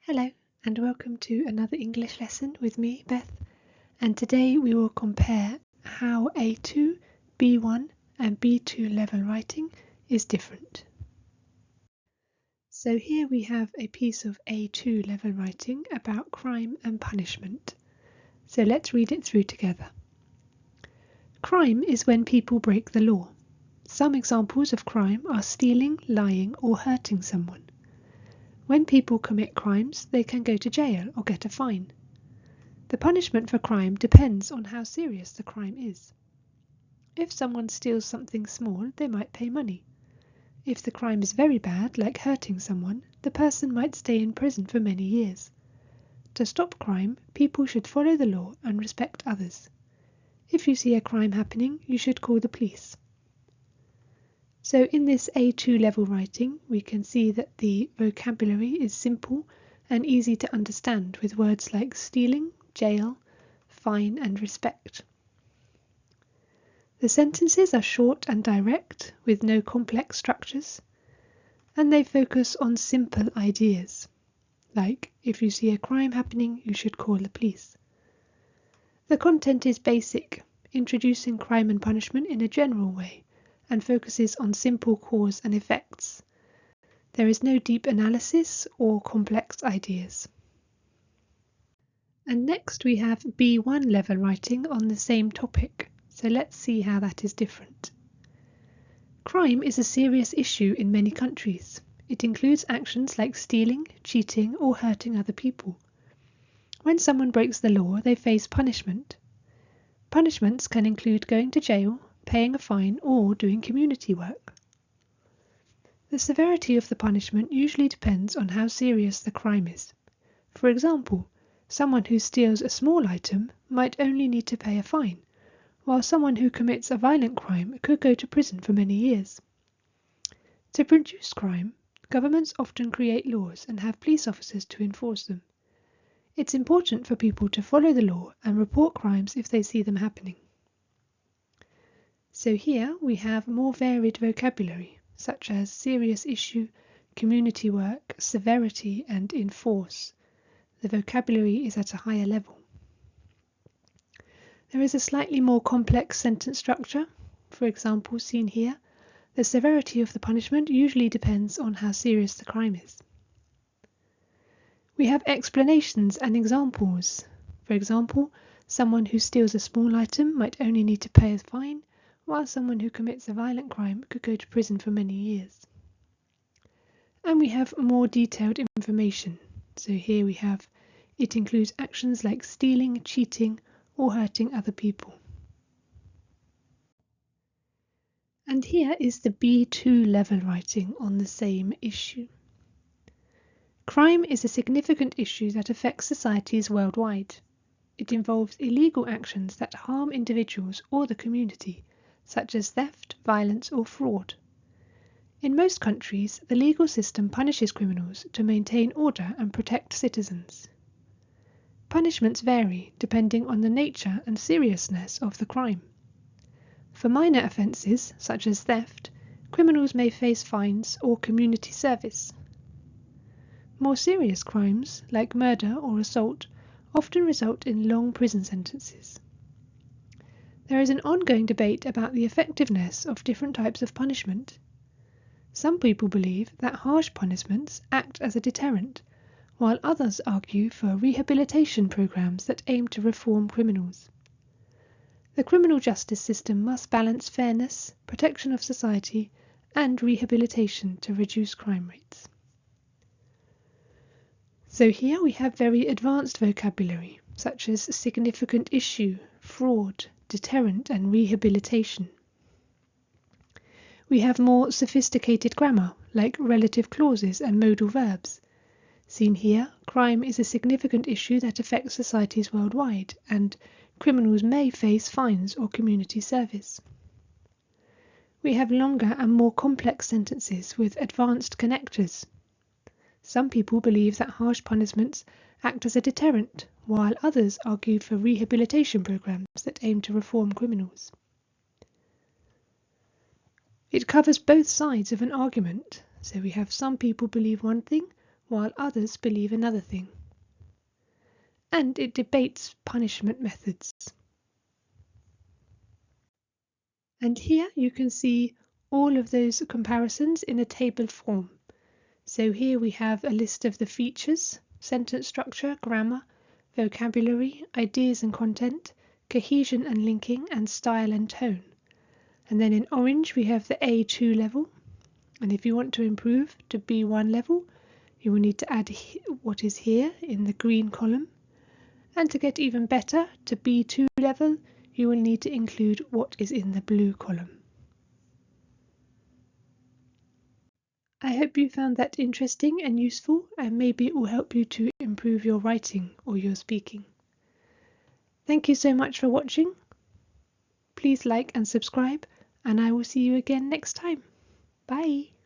Hello and welcome to another English lesson with me, Beth, and today we will compare how A2, B1 and B2 level writing is different. So here we have a piece of A2 level writing about crime and punishment. So let's read it through together. Crime is when people break the law. Some examples of crime are stealing, lying or hurting someone. When people commit crimes, they can go to jail or get a fine. The punishment for crime depends on how serious the crime is. If someone steals something small, they might pay money. If the crime is very bad, like hurting someone, the person might stay in prison for many years. To stop crime, people should follow the law and respect others. If you see a crime happening, you should call the police. So in this A2 level writing, we can see that the vocabulary is simple and easy to understand with words like stealing, jail, fine and respect. The sentences are short and direct with no complex structures, and they focus on simple ideas, like if you see a crime happening, you should call the police. The content is basic, introducing crime and punishment in a general way, and focuses on simple cause and effects. There is no deep analysis or complex ideas. And next we have B1 level writing on the same topic, so let's see how that is different. Crime is a serious issue in many countries. It includes actions like stealing, cheating or hurting other people. When someone breaks the law, they face punishment. Punishments can include going to jail, paying a fine or doing community work. The severity of the punishment usually depends on how serious the crime is. For example, someone who steals a small item might only need to pay a fine, while someone who commits a violent crime could go to prison for many years. To reduce crime, governments often create laws and have police officers to enforce them. It's important for people to follow the law and report crimes if they see them happening. So here we have more varied vocabulary, such as serious issue, community work, severity and enforce. The vocabulary is at a higher level. There is a slightly more complex sentence structure. For example, seen here, the severity of the punishment usually depends on how serious the crime is. We have explanations and examples. For example, someone who steals a small item might only need to pay a fine, while someone who commits a violent crime could go to prison for many years. And we have more detailed information. So here we have, it includes actions like stealing, cheating, or hurting other people. And here is the B2 level writing on the same issue. Crime is a significant issue that affects societies worldwide. It involves illegal actions that harm individuals or the community, such as theft, violence or fraud. In most countries, the legal system punishes criminals to maintain order and protect citizens. Punishments vary depending on the nature and seriousness of the crime. For minor offences, such as theft, criminals may face fines or community service. More serious crimes, like murder or assault, often result in long prison sentences. There is an ongoing debate about the effectiveness of different types of punishment. Some people believe that harsh punishments act as a deterrent, while others argue for rehabilitation programs that aim to reform criminals. The criminal justice system must balance fairness, protection of society, and rehabilitation to reduce crime rates. So here we have very advanced vocabulary, such as significant issue, fraud, deterrent and rehabilitation. We have more sophisticated grammar, like relative clauses and modal verbs. Seen here, crime is a significant issue that affects societies worldwide, and criminals may face fines or community service. We have longer and more complex sentences with advanced connectors. Some people believe that harsh punishments act as a deterrent, while others argue for rehabilitation programs that aim to reform criminals. It covers both sides of an argument, so we have some people believe one thing, while others believe another thing. And it debates punishment methods. And here you can see all of those comparisons in a table form. So here we have a list of the features: sentence structure, grammar, vocabulary, ideas and content, cohesion and linking, and style and tone. And then in orange we have the A2 level, and if you want to improve to B1 level, you will need to add what is here in the green column. And to get even better to B2 level, you will need to include what is in the blue column. I hope you found that interesting and useful, and maybe it will help you to improve your writing or your speaking. Thank you so much for watching. Please like and subscribe, and I will see you again next time. Bye!